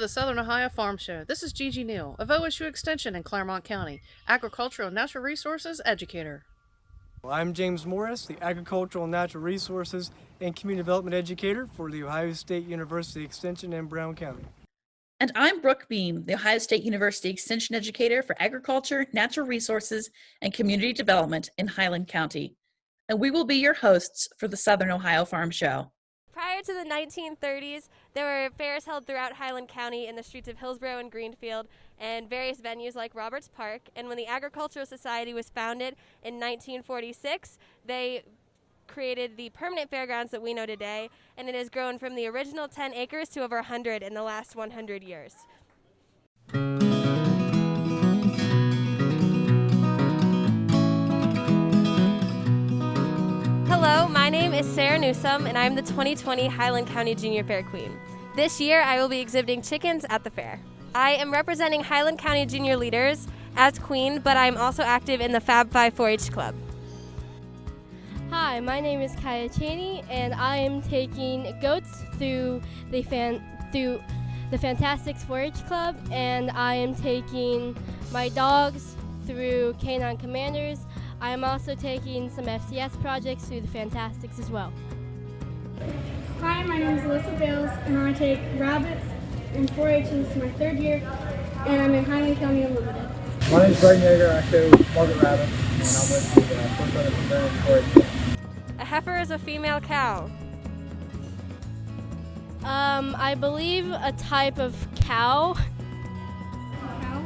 the Southern Ohio Farm Show. This is Gigi Neal of OSU Extension in Claremont County, Agricultural and Natural Resources Educator. I'm James Morris, the Agricultural and Natural Resources and Community Development Educator for the Ohio State University Extension in Brown County. And I'm Brooke Beam, the Ohio State University Extension Educator for Agriculture, Natural Resources, and Community Development in Highland County. And we will be your hosts for the Southern Ohio Farm Show. Prior to the 1930s, there were fairs held throughout Highland County in the streets of Hillsborough and Greenfield and various venues like Roberts Park. And when the Agricultural Society was founded in 1946, they created the permanent fairgrounds that we know today, and it has grown from the original 10 acres to over 100 in the last 100 years. Hello, my name is Sarah Newsome, and I'm the 2020 Highland County Junior Fair Queen. This year, I will be exhibiting chickens at the fair. I am representing Highland County Junior leaders as Queen, but I'm also active in the Fab 5 4-H Club. Hi, my name is Kaya Chaney, and I am taking goats through the Fantastics 4-H Club, and I am taking my dogs through Canine Commanders. I am also taking some FCS projects through the Fantastics as well. Hi, my name is Alyssa Bales, and I take rabbits in 4-H. This is my third year, and I'm in Highland County Unlimited. My name is Greg Yeager. I show Margaret Rabbit, and I'm with the First Brother from Barron 4-H. A heifer is a female cow. I believe a type of cow. Cow?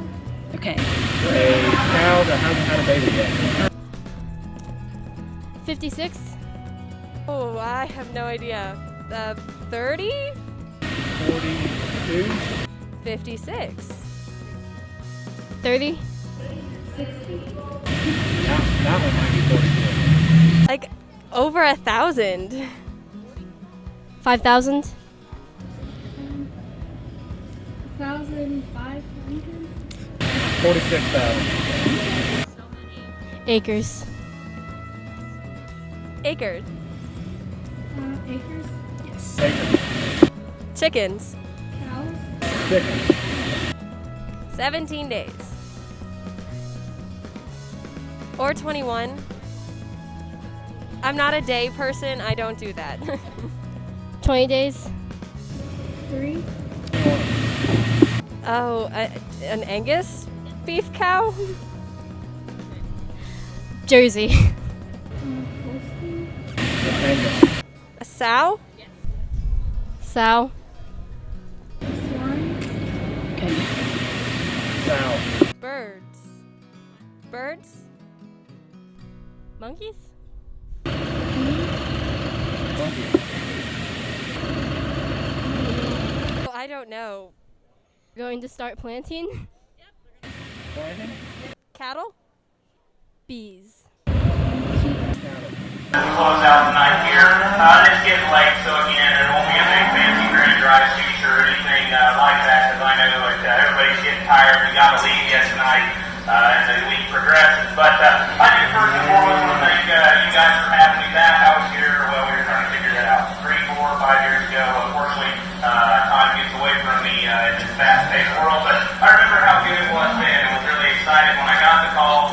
Okay. A cow that hasn't had a baby yet. 56. Oh, I have no idea. 30? 42. 56. 30. 60. That one might be 42. Like over 1,000. 5,000. 1,500. 46,000. Acres. Acres. Acres. Acres. Chickens. Cows. Chickens. 17 days. Or 21. I'm not a day person. I don't do that. 20 days. 3. Oh, an Angus beef cow? Jersey. Holstein. Angus. A sow? Sow. Swine. Sow. Birds. Birds? Monkeys. Monkey. Oh, I don't know. Going to start planting. Planting? Cattle? Bees. We close out the night here. It's getting late, so again, it won't be a big fancy grand dry speech or anything like that, because I know everybody's getting tired. We got to leave yet tonight as the week progresses. But I do first and foremost want to thank you guys for having me back. I was here, well, we were trying to figure that out 3, 4, 5 years ago. Unfortunately, time gets away from me in this fast-paced world, but I remember how good it was then. I was really excited when I got the call.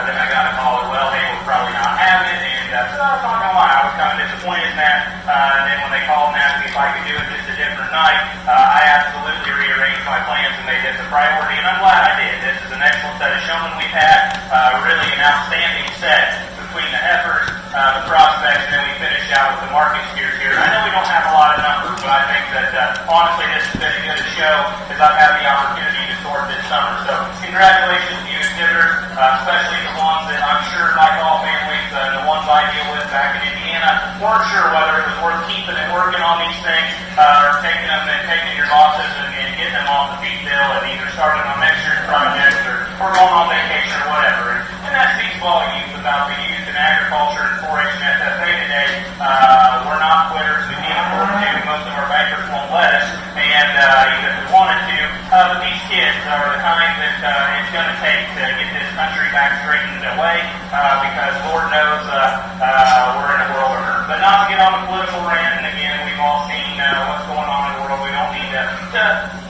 Then I got a call that, well, hey, we'll probably not have it. So I was not going to lie, I was kind of disappointed in that. And then when they called and asked me if I could do it just a different night, I absolutely rearranged my plans and made this a priority, and I'm glad I did. This is an excellent set of showmen we've had, really an outstanding set between the heifers, the prospects, and then we finish out with the market steers here. I know we don't have a lot of numbers, but I think that honestly this has been as good a show as I've had the opportunity to sort this summer. So congratulations to you exhibitors, especially the ones that I'm sure, like all families, the ones I deal with back in Indiana, weren't sure whether it was worth keeping and working on these things, or taking them and taking your losses and getting them off the feed bill and either starting on next year's projects or going on vacation or whatever. And that speaks volumes about the youth in agriculture and 4-H and FFA today. We're not quitters. We can't afford to. Most of our bankers won't let us, and even if we wanted to. But these kids are the kind that it's going to take to get this country back straightened away, because Lord knows we're in a world of hurt. But not to get on the political rant, and again, we've all seen what's going on in the world. We don't need to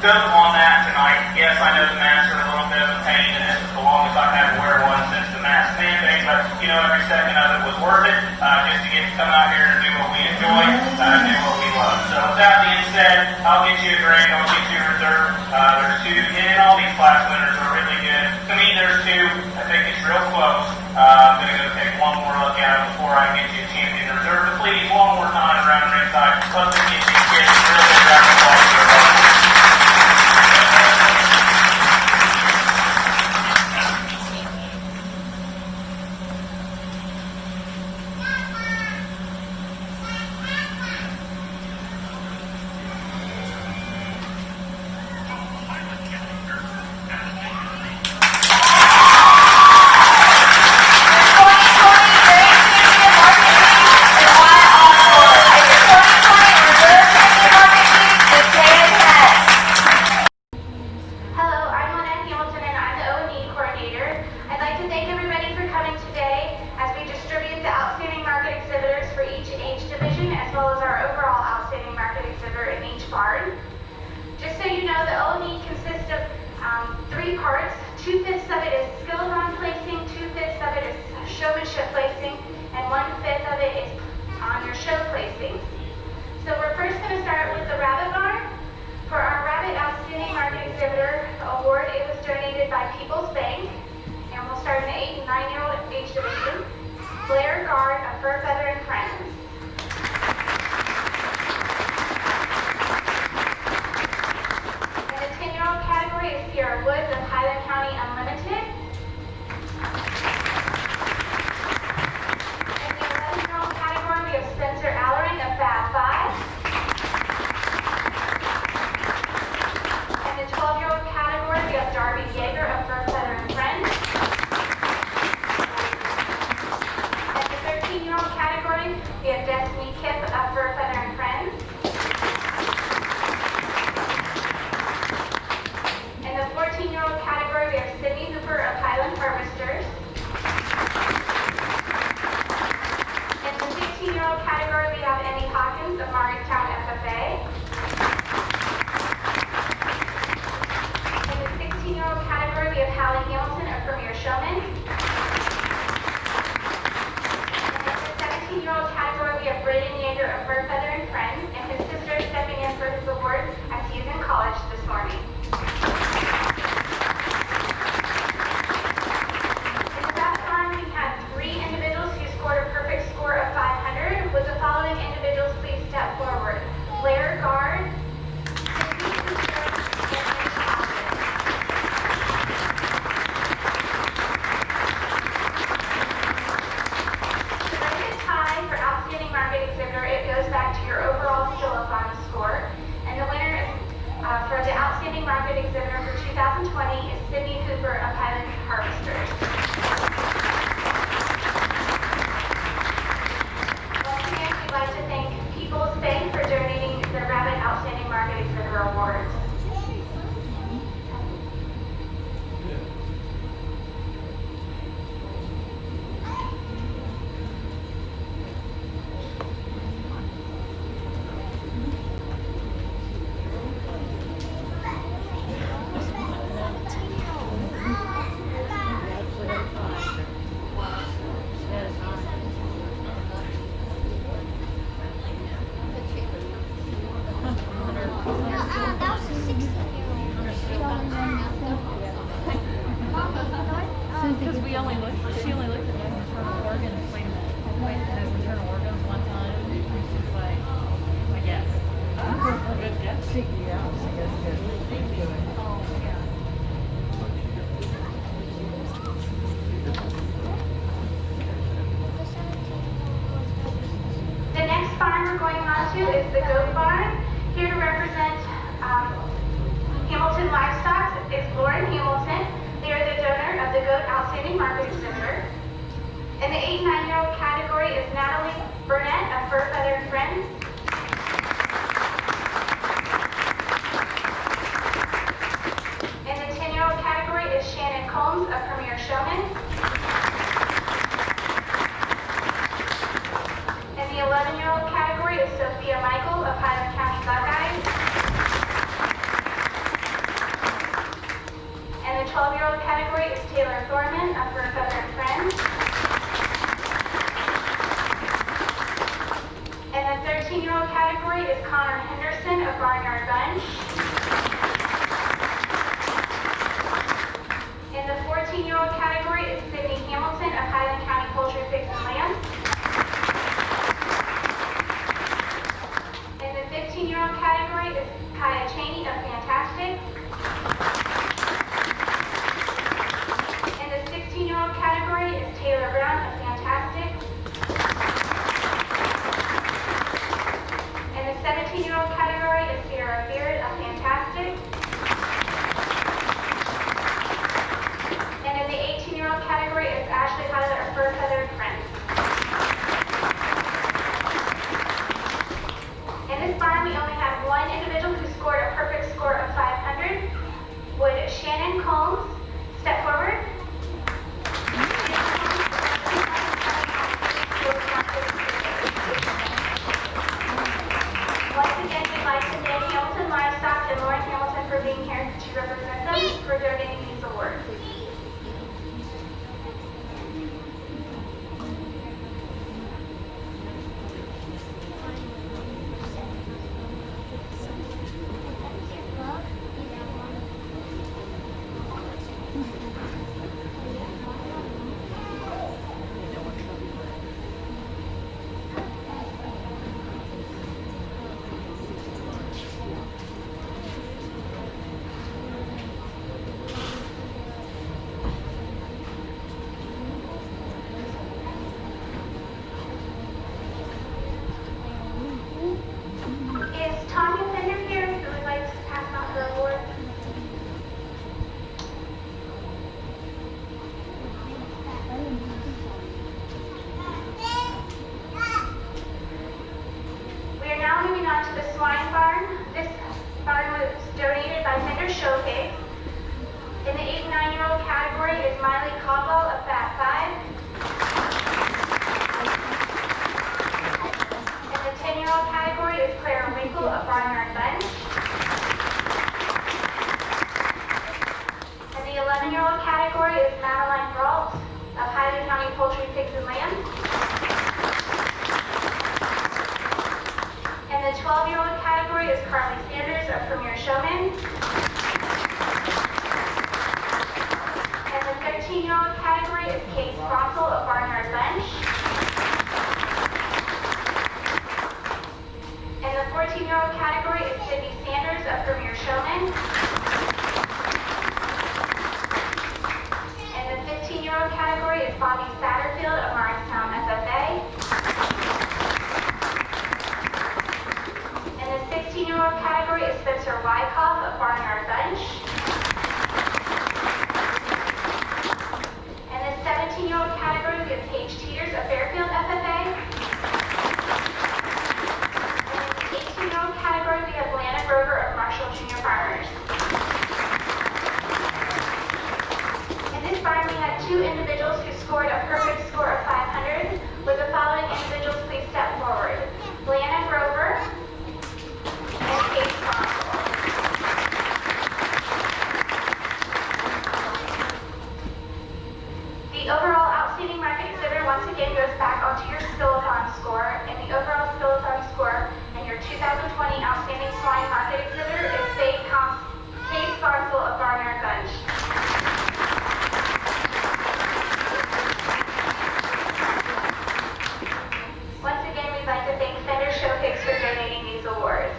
scope on that tonight. Yes, I know the masks are a little bit of a pain, and this is the longest I've had to wear one since the mask mandate, but every second of it was worth it, just to get to come out here and do what we enjoy, do what we love. So with that being said, I'll get you a grade, I'll get you a reserve. There's two, and all these class winners are really good. To me, there's two. I think it's real close. I'm going to go take one more look at them before I get you a champion reserve. But please, one more time around ringside, let's get these kids a real big round of applause for them. Michael of Highland County Buckeyes. Hamilton of Her Feathered Friends. In the 13-year-old category is Connor Henderson of Barnyard Bunch. In the 14-year-old category is Sydney Hamilton of Highland County Poultry Pigs and Lambs. In the 15-year-old category is Kaya Cheney of Fantastic. In the 16-year-old category is Taylor Brown of Fantastic. In the 17-year-old category is Sierra Beard of Fantastic. And in the 18-year-old category is Ashley Tyler of Fur Feathered Friends. In this barn, we only have one individual who scored a perfect score of 500. Would Shannon Combs step forward? Once again, we'd like to thank Hamilton Livestock and Lauren Hamilton for being here to represent them for donating these awards. Is Tanya Fender here who would like to pass out her award? We are now moving on to the swine barn. This barn was donated by Fender Show Pigs. In the 8 and 9-year-old category is Miley Caldwell of Fat 5. In the 10-year-old category is Clara Winkle of Barnyard Bunch. In the 11-year-old category is Madeline Brault of Highland County Poultry Pigs and Lambs. In the 12-year-old category is Carly Sanders of Premier Showman. In the 13-year-old category is Kate Sprossel of Barnyard Bunch. In the 14-year-old category is Sydney Sanders of Premier Showman. In the 15-year-old category is Bobby Satterfield of Morristown FFA. In the 16-year-old category is Spencer Wyckoff of Barnyard Bunch. In the 17-year-old category we have Paige Teeters of Fairfield FFA. In the 18-year-old category we have Lana Grover of Marshall Junior Farmers. In this barn we had two individuals who scored a perfect score of 500. Would the following individuals please step forward? Lana Grover and Paige Sprossel. The overall outstanding market exhibitor once again goes back onto your Skillathon score, and the overall Skillathon score and your 2020 outstanding swine market exhibitor is Kate Sprossel of Barnyard Bunch. Once again, we'd like to thank Fender Show Pigs for donating these awards.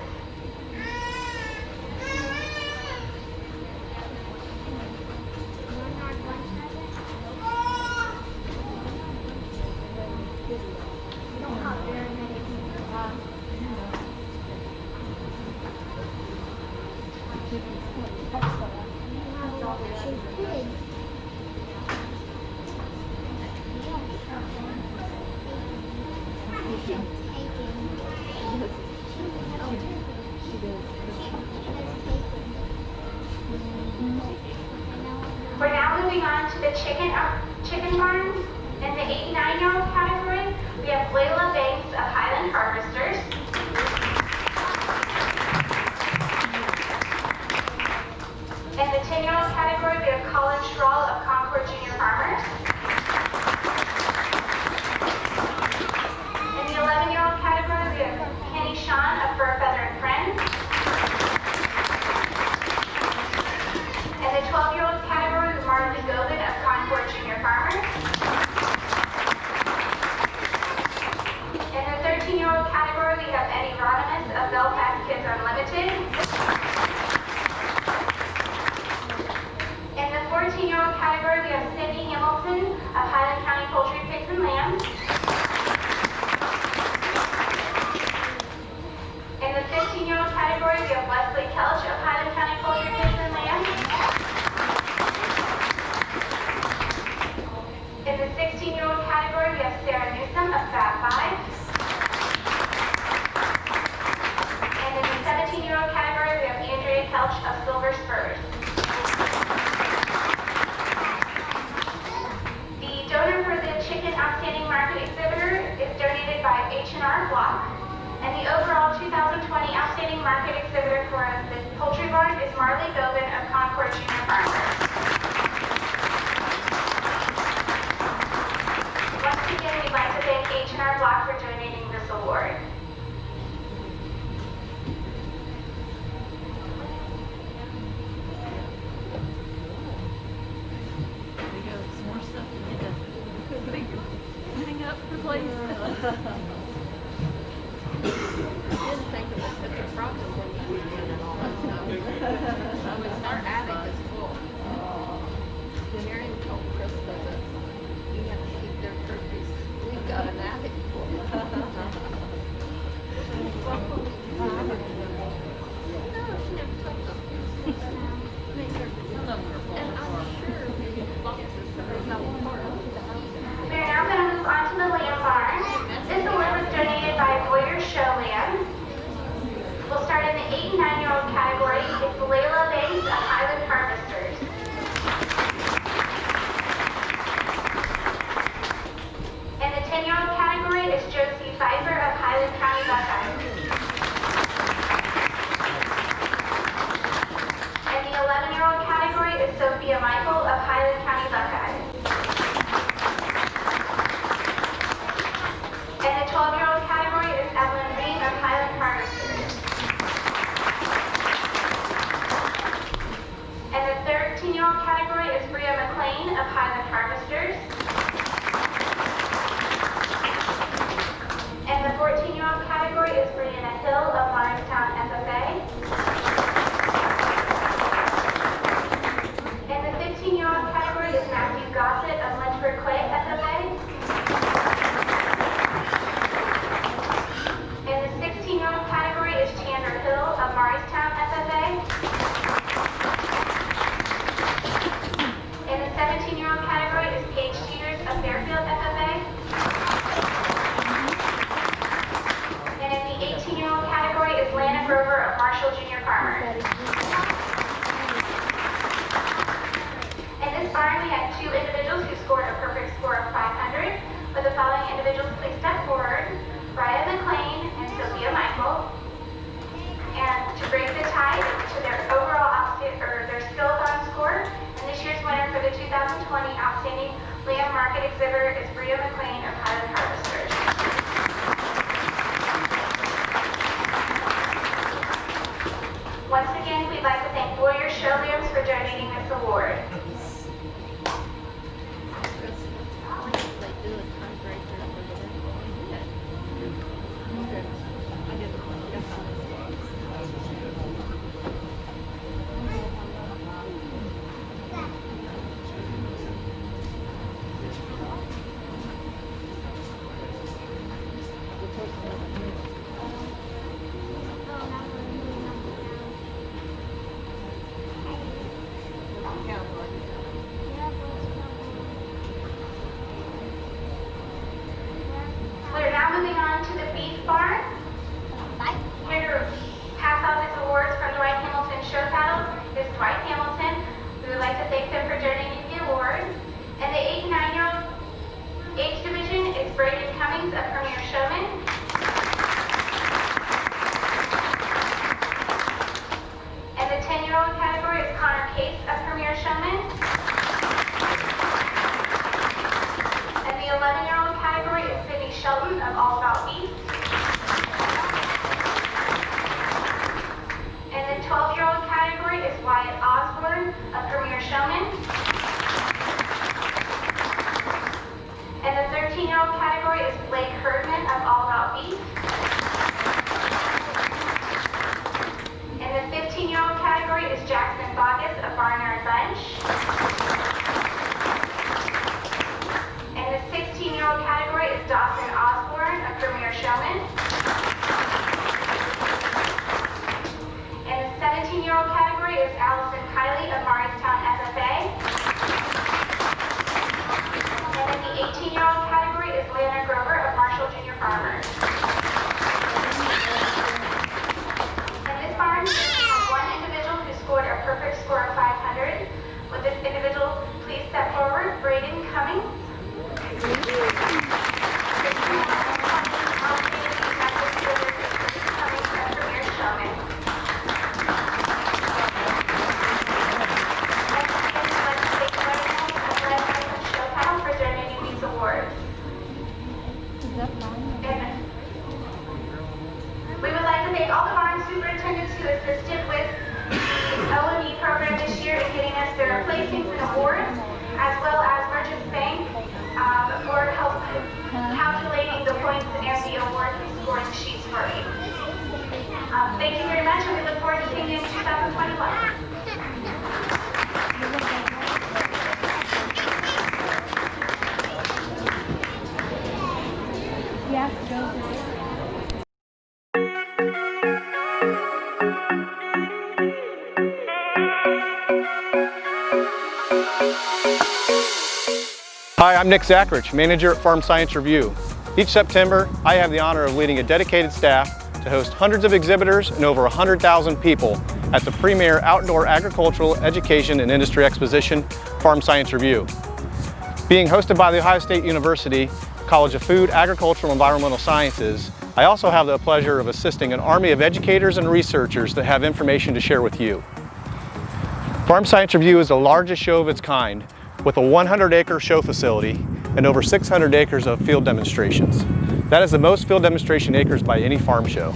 We're now moving on to the chicken barns. In the 8 and 9-year-old category, we have Layla Banks of Highland Harvesters. In the 10-year-old category, we have Colin Strahl of Concord Junior Farmers. and lambs. In the 15-year-old category, we have Wesley Kelch of Highland County Poultry, Pigs, and Lambs. In the 16-year-old category, we have Sarah Newsom of Fat 5. And in the 17-year-old category, we have Andrea Kelch of Silver Spurs. The donor for the Chicken Outstanding Market Exhibitor is donated by H&R Block. And the overall 2020 Outstanding Market Exhibitor for the Poultry Barn is Marley Gobin of Concord Junior Farmers. Once again, we'd like to thank H&R Block for donating this award. There we go. Some more stuff to get done. Cleaning up the place. Didn't think it was such a problem when you were in and all that stuff. Our attic is full. Miriam told Krista that you have to keep their turkeys. We've got an attic full. No, she never told them. Some of them are full. And I'm sure boxes that are not part of the house. We are now going to move on to the lamb barn. This award was donated by Boyer Show Lamb. We'll start in the 8 and 9-year-old category. It's Layla Bates of Highland Harvesters. In the 10-year-old category is Josie Pfeiffer of Highland County Buckeyes. In the 11-year-old category is Sophia Michael of Highland County Buckeyes. In the 12-year-old category is Evelyn Green of Highland Harvesters. In the 13-year-old category is Bria McLean of Highland Harvesters. In the 14-year-old category is Brianna Hill of Morristown FFA. In the 15-year-old category is Matthew Gossett of Lynchburg Clay FFA. In the 16-year-old category is Chandler Hill of Morristown FFA. In the 17-year-old category is Paige Teeters of Fairfield FFA. And in the 18-year-old category is Lana Grover of Marshall Junior Farmers. In this barn, we had 2 individuals who scored a perfect score of 500, with the following individuals please step forward: Brian McLean and Sophia Michael. And to break the tie to their overall their skill-a-thon score, and this year's winner for the 2020 Outstanding Lamb Market Exhibitor is Bria McLean of Highland Harvesters. Once again, we'd like to thank Boyer Show Lambs for donating this award. They do a tiebreaker for the We're now moving on to the beef barn. Here to pass out these awards from Dwight Hamilton Show Cattle is Dwight Hamilton. We would like to thank them for donating the award. And the 8 and 9-year-old age division is Braden Cummings of Premier Showman. And the 10-year-old category is Connor Case of Premier Showman. And the 11-year-old category is Sydney Shelton of All About Beef. Amen. We would like to thank all the barn superintendents who assisted with the O&E program this year in getting us their placings and awards, as well as Merchants Bank for help calculating the points and the awards and scoring sheets for you. Thank you very much, and we look forward to seeing you in 2021. Hi, I'm Nick Zachrich, manager at Farm Science Review. Each September, I have the honor of leading a dedicated staff to host hundreds of exhibitors and over 100,000 people at the premier outdoor agricultural education and industry exposition, Farm Science Review. Being hosted by the Ohio State University College of Food, Agricultural, and Environmental Sciences, I also have the pleasure of assisting an army of educators and researchers that have information to share with you. Farm Science Review is the largest show of its kind, with a 100-acre show facility and over 600 acres of field demonstrations. That is the most field demonstration acres by any farm show.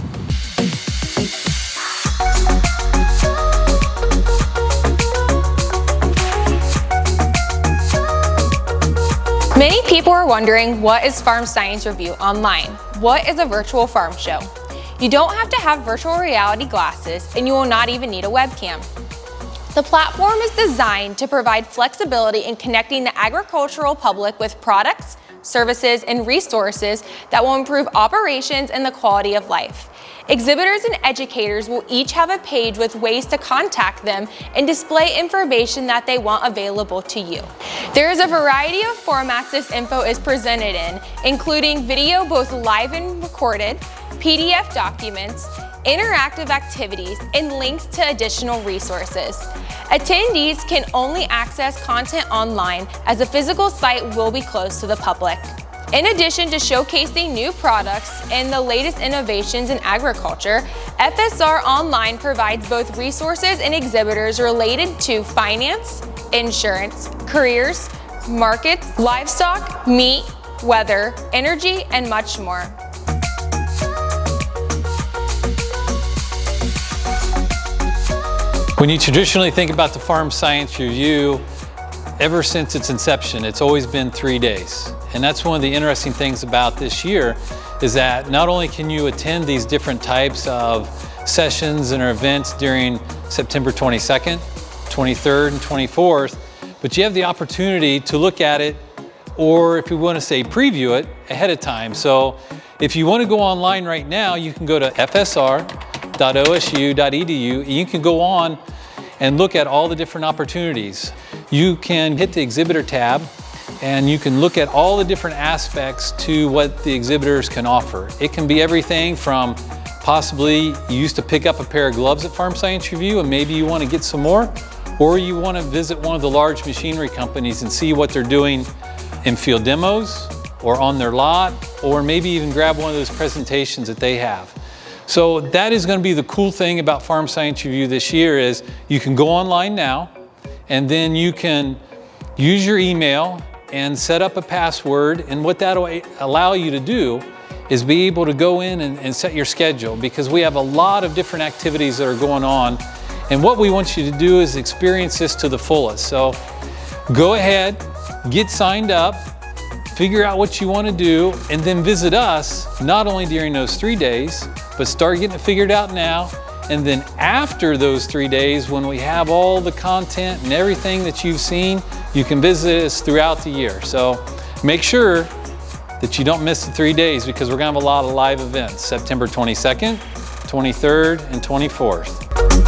Many people are wondering, what is Farm Science Review online? What is a virtual farm show? You don't have to have virtual reality glasses, and you will not even need a webcam. The platform is designed to provide flexibility in connecting the agricultural public with products, services, and resources that will improve operations and the quality of life. Exhibitors and educators will each have a page with ways to contact them and display information that they want available to you. There is a variety of formats this info is presented in, including video both live and recorded, PDF documents, interactive activities, and links to additional resources. Attendees can only access content online, as the physical site will be closed to the public. In addition to showcasing new products and the latest innovations in agriculture, FSR Online provides both resources and exhibitors related to finance, insurance, careers, markets, livestock, meat, weather, energy, and much more. When you traditionally think about the Farm Science Review, ever since its inception, it's always been 3 days. And that's one of the interesting things about this year, is that not only can you attend these different types of sessions and events during September 22nd, 23rd, and 24th, but you have the opportunity to look at it, or if you want to say preview it, ahead of time. So if you want to go online right now, you can go to fsr.osu.edu, and you can go on and look at all the different opportunities. You can hit the exhibitor tab, and you can look at all the different aspects to what the exhibitors can offer. It can be everything from possibly you used to pick up a pair of gloves at Farm Science Review and maybe you want to get some more, or you want to visit one of the large machinery companies and see what they're doing in field demos or on their lot, or maybe even grab one of those presentations that they have. So that is going to be the cool thing about Farm Science Review this year, is you can go online now, and then you can use your email and set up a password, and what that'll allow you to do is be able to go in and set your schedule, because we have a lot of different activities that are going on, and what we want you to do is experience this to the fullest. So go ahead, get signed up, figure out what you want to do, and then visit us not only during those 3 days, but start getting it figured out now. And then after those 3 days, when we have all the content and everything that you've seen, you can visit us throughout the year. So make sure that you don't miss the 3 days, because we're gonna have a lot of live events, September 22nd, 23rd, and 24th.